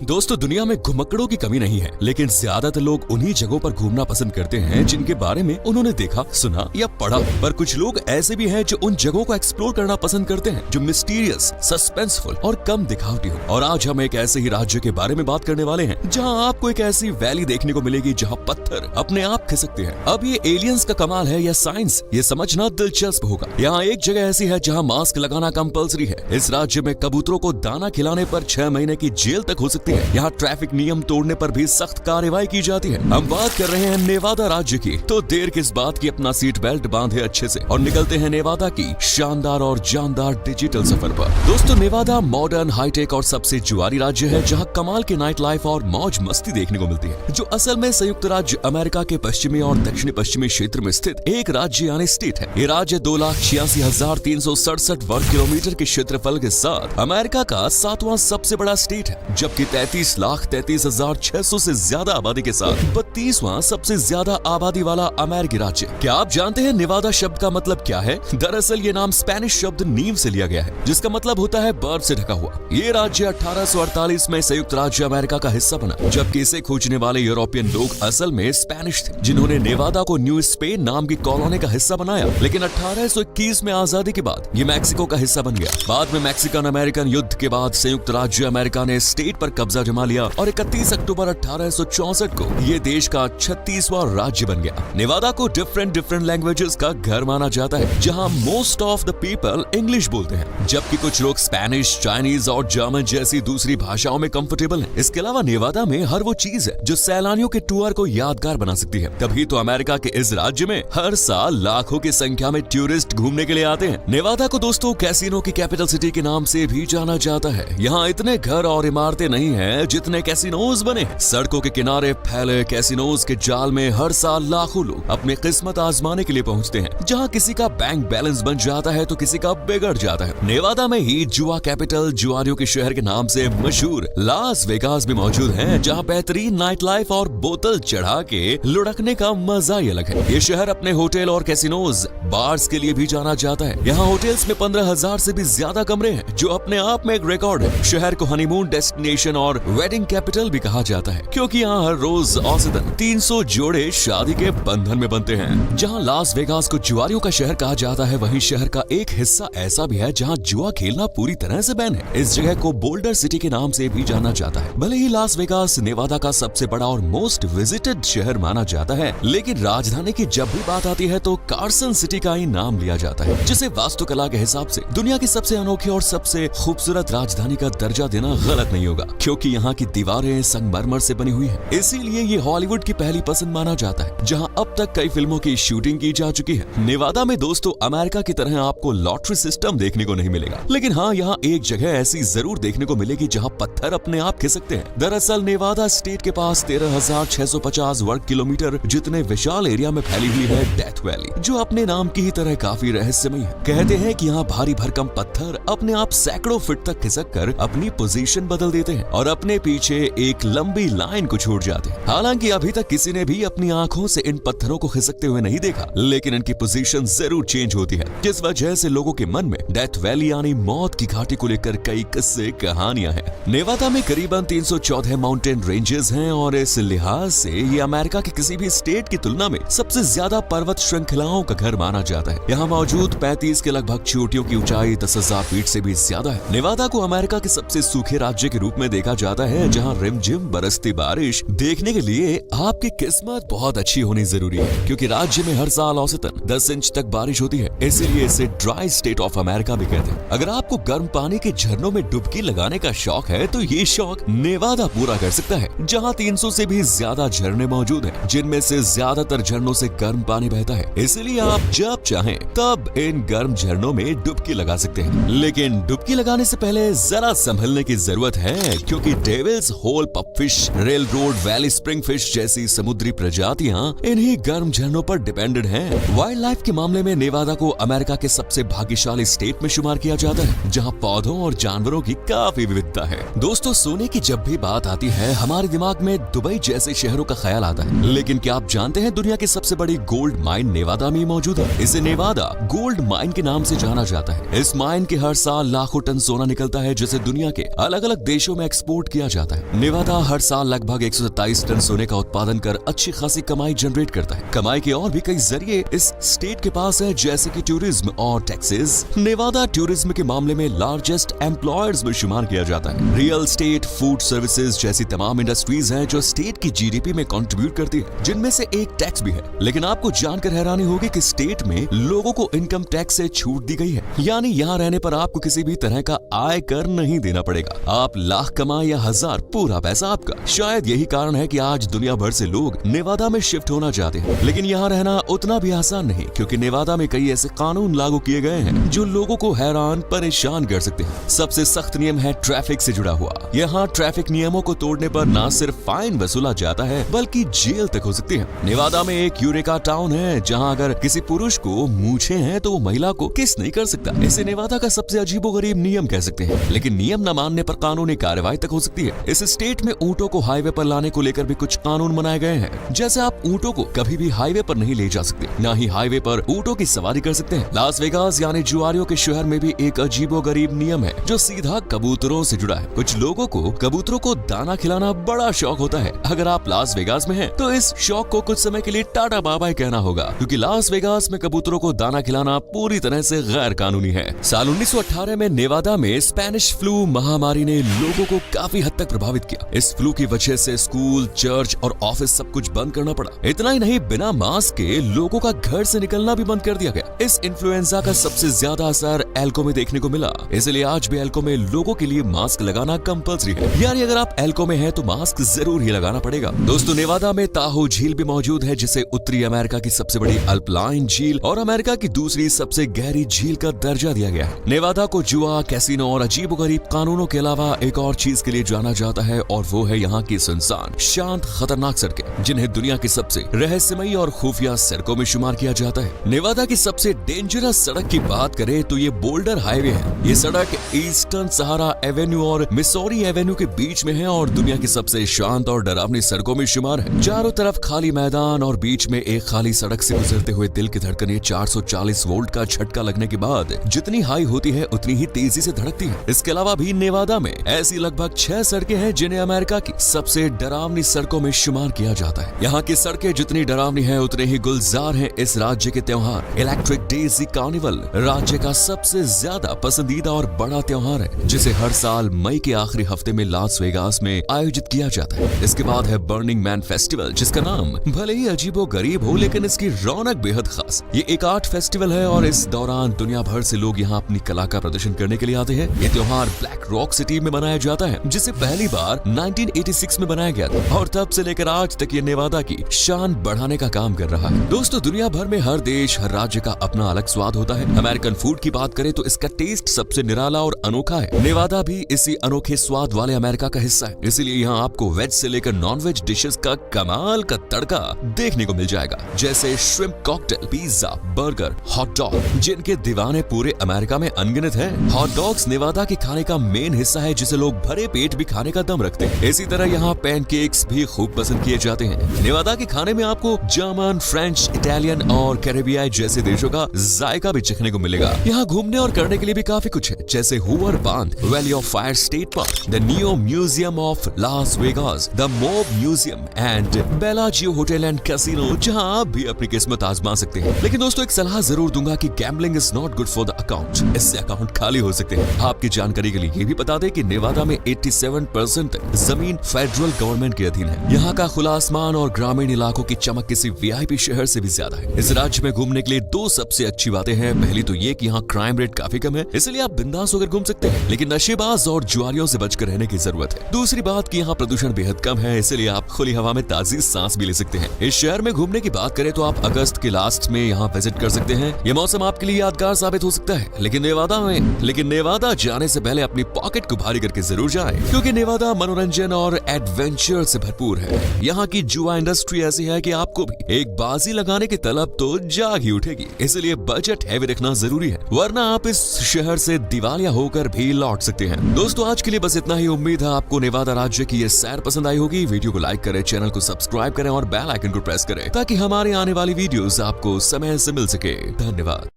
दोस्तों, दुनिया में घुमक्कड़ों की कमी नहीं है, लेकिन ज्यादातर लोग उन्हीं जगहों पर घूमना पसंद करते हैं जिनके बारे में उन्होंने देखा, सुना या पढ़ा। पर कुछ लोग ऐसे भी हैं जो उन जगहों को एक्सप्लोर करना पसंद करते हैं जो मिस्टीरियस, सस्पेंसफुल और कम दिखावटी हो। और आज हम एक ऐसे ही राज्य के बारे में बात करने वाले हैं जहां आपको एक ऐसी वैली देखने को मिलेगी जहां पत्थर अपने आप खिसकते हैं। अब ये एलियंस का कमाल है या साइंस, ये समझना दिलचस्प होगा। यहाँ एक जगह ऐसी है जहाँ मास्क लगाना कंपल्सरी है। इस राज्य में कबूतरों को दाना खिलाने पर 6 महीने की जेल तक हो सकती है। यहाँ ट्रैफिक नियम तोड़ने पर भी सख्त कार्रवाई की जाती है। हम बात कर रहे हैं नेवादा राज्य की, तो देर किस बात की, अपना सीट बेल्ट बांधे अच्छे से और निकलते हैं नेवादा की शानदार और जानदार डिजिटल सफर पर। दोस्तों, नेवादा मॉडर्न, हाईटेक और सबसे जुआरी राज्य है जहाँ कमाल के नाइट लाइफ और मौज मस्ती देखने को मिलती है, जो असल में संयुक्त राज्य अमेरिका के पश्चिमी और दक्षिणी पश्चिमी क्षेत्र में स्थित एक राज्य यानी स्टेट है। ये राज्य 2,86,367 वर्ग किलोमीटर के क्षेत्रफल के साथ अमेरिका का 7वां सबसे बड़ा स्टेट है, जबकि 33,33,600 से ज्यादा आबादी के साथ 32वां सबसे ज्यादा आबादी वाला अमेरिकी राज्य। क्या आप जानते हैं नेवादा शब्द का मतलब क्या है? दरअसल ये नाम स्पेनिश शब्द नीव से लिया गया है, जिसका मतलब होता है बर्फ से ढका हुआ। ये राज्य 1848 में संयुक्त राज्य अमेरिका का हिस्सा बना, जबकि इसे खोजने वाले यूरोपियन लोग असल में स्पेनिश थे, जिन्होंने नेवादा को न्यू स्पेन नाम की कॉलोनी का हिस्सा बनाया। लेकिन 1821 में आजादी के बाद ये मैक्सिको का हिस्सा बन गया। बाद में मैक्सिकन अमेरिकन युद्ध के बाद संयुक्त राज्य अमेरिका ने स्टेट पर कब्जा जमा लिया और 31 अक्टूबर 1864 को ये देश का 36वां राज्य बन गया। नेवादा को डिफरेंट लैंग्वेजेस का घर माना जाता है, जहां most of the people English बोलते हैं, जबकि कुछ लोग स्पेनिश, चाइनीज और जर्मन जैसी दूसरी भाषाओं में कंफर्टेबल हैं। इसके अलावा नेवादा में हर वो चीज है जो सैलानियों के टूर को यादगार बना सकती है। तभी तो अमेरिका के इस राज्य में हर साल लाखों की संख्या में टूरिस्ट घूमने के लिए आते हैं। नेवादा को दोस्तों कैसीनो की कैपिटल सिटी के नाम से भी जाना जाता है। यहाँ इतने घर और इमारतें नहीं है जितने कैसीनोज बने। सड़कों के किनारे फैले कैसीनोज के जाल में हर साल लाखों लोग अपनी किस्मत आजमाने के लिए पहुंचते हैं, जहां किसी का बैंक बैलेंस बन जाता है तो किसी का बिगड़ जाता है। नेवादा में ही जुआ कैपिटल, जुआरियों के शहर के नाम से मशहूर लास वेगास भी मौजूद है, जहां बेहतरीन नाइट लाइफ और बोतल चढ़ा के लुढ़कने का मजा ही अलग है। ये शहर अपने होटल और कैसीनोज, बार्स के लिए भी जाना जाता है। यहाँ होटल्स में 15,000 से भी ज्यादा कमरे हैं, जो अपने आप में एक रिकॉर्ड है। शहर को हनीमून डेस्टिनेशन और वेडिंग कैपिटल भी कहा जाता है, क्योंकि यहाँ हर रोज औसतन 300 जोड़े शादी के बंधन में बनते हैं। जहाँ लास वेगास को जुआरियों का शहर कहा जाता है, वहीं शहर का एक हिस्सा ऐसा भी है जहाँ जुआ खेलना पूरी तरह से बैन है। इस जगह को बोल्डर सिटी के नाम से भी जाना जाता है। भले ही लास वेगास नेवादा का सबसे बड़ा और मोस्ट विजिटेड शहर माना जाता है, लेकिन राजधानी की जब भी बात आती है तो कार्सन सिटी का ही नाम लिया जाता है, जिसे वास्तुकला के हिसाब से दुनिया की सबसे अनोखी और सबसे खूबसूरत राजधानी का दर्जा देना गलत नहीं होगा, क्योंकि यहाँ की दीवारें संगमरमर से बनी हुई है। इसीलिए ये हॉलीवुड की पहली पसंद माना जाता है, जहाँ अब तक कई फिल्मों की शूटिंग की जा चुकी है। नेवादा में दोस्तों अमेरिका की तरह आपको लॉटरी सिस्टम देखने को नहीं मिलेगा, लेकिन हाँ, यहाँ एक जगह ऐसी जरूर देखने को मिलेगी जहाँ पत्थर अपने आप खिसकते हैं। दरअसल नेवादा स्टेट के पास 13,650 वर्ग किलोमीटर जितने विशाल एरिया में फैली हुई है डेथ वैली, जो अपने नाम की ही तरह काफी रहस्यमय है। कहते हैं कि यहाँ भारी भरकम पत्थर अपने आप सैकड़ों फीट तक खिसक कर अपनी पोजीशन बदल देते हैं और अपने पीछे एक लंबी लाइन को छोड़ जाते हैं। हालांकि अभी तक किसी ने भी अपनी आंखों से इन पत्थरों को खिसकते हुए नहीं देखा, लेकिन इनकी पोजीशन जरूर चेंज होती है, जिस वजह से लोगों के मन में डेथ वैली यानी मौत की घाटी को लेकर कई किस्से कहानियां हैं। नेवादा में करीबन 314 माउंटेन रेंजेस हैं और इस लिहाज से ये अमेरिका के किसी भी स्टेट की तुलना में सबसे ज्यादा पर्वत श्रृंखलाओं का घर माना जाता है। यहाँ मौजूद 35 के लगभग चोटियों की ऊंचाई 10,000 फीट से भी ज्यादा है। नेवादा को अमेरिका के सबसे सूखे राज्य के रूप में देखा जाता है, जहाँ रिमझिम बरसती बारिश देखने के लिए आपकी किस्मत बहुत अच्छी होनी जरूरी है, क्योंकि राज्य में हर साल औसतन 10 इंच तक बारिश होती है। इसीलिए इसे ड्राई स्टेट ऑफ अमेरिका भी कहते हैं। अगर आपको गर्म पानी के झरनों में डुबकी लगाने का शौक है तो ये शौक नेवादा पूरा कर सकता है, जहाँ 300 से भी ज्यादा झरने मौजूद हैं, जिनमें से ज्यादातर झरनों से गर्म पानी बहता है। इसलिए आप जब चाहें तब इन गर्म झरनों में डुबकी लगा सकते हैं। लेकिन डुबकी लगाने से पहले जरा संभलने की जरूरत है, क्योंकि devils hole pupfish, railroad valley springfish जैसी समुद्री प्रजातियां इन्हीं गर्म झरनों पर डिपेंडेंट हैं। वाइल्ड लाइफ के मामले में नेवादा को अमेरिका के सबसे भाग्यशाली स्टेट में शुमार किया जाता है, जहां पौधों और जानवरों की काफी विविधता है। दोस्तों, सोने की जब भी बात आती है हमारे दिमाग में दुबई जैसे शहरों का ख्याल आता है, लेकिन क्या आप जानते हैं दुनिया की सबसे बड़ी गोल्ड माइन नेवादा में मौजूद है। इसे नेवादा गोल्ड माइन के नाम से जाना जाता है। इस माइन के हर साल लाखों टन सोना निकलता है, जिसे दुनिया के अलग अलग देशों में एक्सपोर्ट एक्सपोर्ट किया जाता है। नेवादा हर साल लगभग 127 टन सोने का उत्पादन कर अच्छी खासी कमाई जनरेट करता है। कमाई के और भी कई जरिए इस स्टेट के पास है, जैसे कि टूरिज्म और टैक्सेस। नेवादा टूरिज्म के मामले में लार्जेस्ट एम्प्लॉयर्स में शुमार किया जाता है। रियल स्टेट, फूड सर्विसेज जैसी तमाम इंडस्ट्रीज हैं जो स्टेट की जीडीपी में कंट्रीब्यूट करती है, जिनमें से एक टैक्स भी है। लेकिन आपको जानकर हैरानी होगी कि स्टेट में लोगों को इनकम टैक्स से छूट दी गई है, यानी यहाँ रहने पर आपको किसी भी तरह का आय कर नहीं देना पड़ेगा। आप लाख कमाए या हजार, पूरा पैसा आपका। शायद यही कारण है कि आज दुनिया भर से लोग नेवादा में शिफ्ट होना चाहते हैं। लेकिन यहाँ रहना उतना भी आसान नहीं, क्योंकि नेवादा में कई ऐसे कानून लागू किए गए हैं जो लोगों को हैरान परेशान कर सकते हैं। सबसे सख्त नियम है ट्रैफिक से जुड़ा हुआ। यहाँ ट्रैफिक नियमों को तोड़ने पर न सिर्फ फाइन वसूला जाता है, बल्कि जेल तक हो सकती है। नेवादा में एक यूरेका टाउन है, जहाँ अगर किसी पुरुष को मूछें हैं तो वो महिला को किस नहीं कर सकता। इसे नेवादा का सबसे अजीबोगरीब नियम कह सकते हैं, लेकिन नियम न मानने पर कानूनी कार्रवाई तक हो सकती है। इस स्टेट में ऊँटों को हाईवे पर लाने को लेकर भी कुछ कानून बनाए गए हैं, जैसे आप ऊँटों को कभी भी हाईवे पर नहीं ले जा सकते, न ही हाईवे पर ऊँटों की सवारी कर सकते हैं। लास वेगास यानी जुआरियों के शहर में भी एक अजीबोगरीब नियम है जो सीधा कबूतरों से जुड़ा है। कुछ लोगों को कबूतरों को दाना खिलाना बड़ा शौक होता है। अगर आप लास वेगास में हैं, तो इस शौक को कुछ समय के लिए टाटा बाय बाय कहना होगा, क्योंकि लास वेगास में कबूतरों को दाना खिलाना पूरी तरह से गैर कानूनी है। साल 1918 में नेवादा में स्पेनिश फ्लू महामारी ने लोगों को काफी हद तक प्रभावित किया। इस फ्लू की वजह से स्कूल, चर्च और ऑफिस सब कुछ बंद करना पड़ा। इतना ही नहीं, बिना मास्क के लोगों का घर से निकलना भी बंद कर दिया गया। इस इन्फ्लुएंजा का सबसे ज्यादा असर एल्को में देखने को मिला, इसलिए आज भी एल्को में लोगों के लिए मास्क लगाना कंपल्सरी है। यानी अगर आप एल्को में हैं तो मास्क जरूर ही लगाना पड़ेगा। दोस्तों, नेवादा में ताहो झील भी मौजूद है, जिसे उत्तरी अमेरिका की सबसे बड़ी अल्पलाइन झील और अमेरिका की दूसरी सबसे गहरी झील का दर्जा दिया गया है। नेवादा को जुआ, कैसीनो और अजीबोगरीब कानूनों के अलावा एक और चीज के लिए जाना जाता है, और वो है यहाँ की सुनसान, शांत, खतरनाक सड़कें, जिन्हें दुनिया की सबसे रहस्यमयी और खुफिया सड़कों में शुमार किया जाता है। नेवादा की सबसे डेंजरस सड़क की बात करें तो ये बोल्डर हाईवे है। ये सड़क ईस्टर्न सहारा एवेन्यू और मिसौरी एवेन्यू के बीच में है और दुनिया की सबसे शांत और डरावनी सड़कों में शुमार है। चारों तरफ खाली मैदान और बीच में एक खाली सड़क से गुजरते हुए दिल की धड़कनें 440 वोल्ट का झटका लगने के बाद जितनी हाई होती है उतनी ही तेजी से धड़कती है। इसके अलावा भी नेवादा में ऐसी लगभग 6 सड़कें हैं जिन्हें अमेरिका की सबसे डरावनी सड़कों में शुमार किया जाता है। यहाँ की सड़कें जितनी डरावनी है उतने ही गुलजार हैं इस राज्य के त्योहार। इलेक्ट्रिक डेजी कार्निवल राज्य का सबसे ज्यादा पसंदीदा और बड़ा त्योहार है, जिसे हर साल मई के आखिरी हफ्ते में लास वेगास में आयोजित किया जाता है। इसके बाद है बर्निंग मैन फेस्टिवल, जिसका नाम भले ही अजीबो गरीब हो, लेकिन इसकी रौनक बेहद खास। ये एक आर्ट फेस्टिवल है और इस दौरान दुनिया भर से लोग यहाँ अपनी कला का प्रदर्शन करने के लिए आते हैं। ये त्योहार ब्लैक रॉक सिटी में मनाया जाता है, जिसे पहली बार 1986 में बनाया गया था और तब से लेकर आज तक ये नेवादा की शान बढ़ाने का काम कर रहा है। दोस्तों, दुनिया भर में हर देश, हर राज्य का अपना अलग स्वाद होता है। अमेरिकन फूड की बात करें तो इसका टेस्ट सबसे निराला और अनोखा है। नेवादा भी इसी अनोखे स्वाद वाले अमेरिका का हिस्सा है, इसलिए यहाँ आपको वेज से लेकर नॉन वेज डिशेस का कमाल का तड़का देखने को मिल जाएगा, जैसे shrimp cocktail, pizza, burger, hot dog, जिनके दीवाने पूरे अमेरिका में अनगिनत हैं। हॉट डॉग्स नेवादा के खाने का मेन हिस्सा है, जिसे लोग भरे पेट भी खाने का दम रखते हैं। इसी तरह यहाँ पैनकेक्स भी खूब पसंद किए जाते हैं। नेवादा के खाने में आपको जर्मन, फ्रेंच, इटालियन और कैरेबियाई जैसे देशों का जायका भी चखने को मिलेगा। यहाँ घूमने और करने के लिए भी काफी कुछ है, जैसे हूवर बांध, valley of fire state park, the neo museum of Las Vegas, the mob museum and Bellagio hotel and casino, जहाँ आप भी अपनी किस्मत आजमा सकते हैं। लेकिन दोस्तों, एक सलाह जरूर दूंगा कि gambling is not good for the account. इससे अकाउंट खाली हो सकते हैं। आपकी जानकारी के लिए ये भी बता दें कि नेवादा में 87% जमीन फेडरल गवर्नमेंट के अधीन है। यहाँ का खुला आसमान और ग्रामीण इलाकों की चमक किसी वीआईपी शहर से भी ज्यादा है। इस राज्य में घूमने के लिए 2 सबसे अच्छी बातें हैं। पहली तो ये कि यहाँ क्राइम रेट काफी कम है, इसलिए आप बिंदास होकर घूम सकते हैं, लेकिन नशेबाज और जुआरियों से बचकर रहने की जरूरत है। दूसरी बात कि यहाँ प्रदूषण बेहद कम है, इसलिए आप खुली हवा में ताजी सांस भी ले सकते हैं। इस शहर में घूमने की बात करें तो आप अगस्त के लास्ट में यहाँ विजिट कर सकते हैं। ये मौसम आपके लिए यादगार साबित हो सकता है। लेकिन नेवादा जाने से पहले अपनी पॉकेट को भारी करके जरूर जाएं, क्योंकि नेवादा मनोरंजन और एडवेंचर से भरपूर है। यहाँ की जुआ इंडस्ट्री ऐसी है कि आपको भी एक बाजी लगाने की तलब तो जाग ही उठेगी, इसलिए बजट हैवी रखना जरूरी है, वरना आप इस शहर से दिवालिया होकर भी लौट सकते हैं। दोस्तों, आज के लिए बस इतना ही। उम्मीद है आपको नेवादा राज्य की ये सैर पसंद आई होगी। वीडियो को लाइक करें, चैनल को सब्सक्राइब करें और बेल आइकन को प्रेस करें, ताकि हमारे आने वाली वीडियोस आपको समय से मिल सके। धन्यवाद।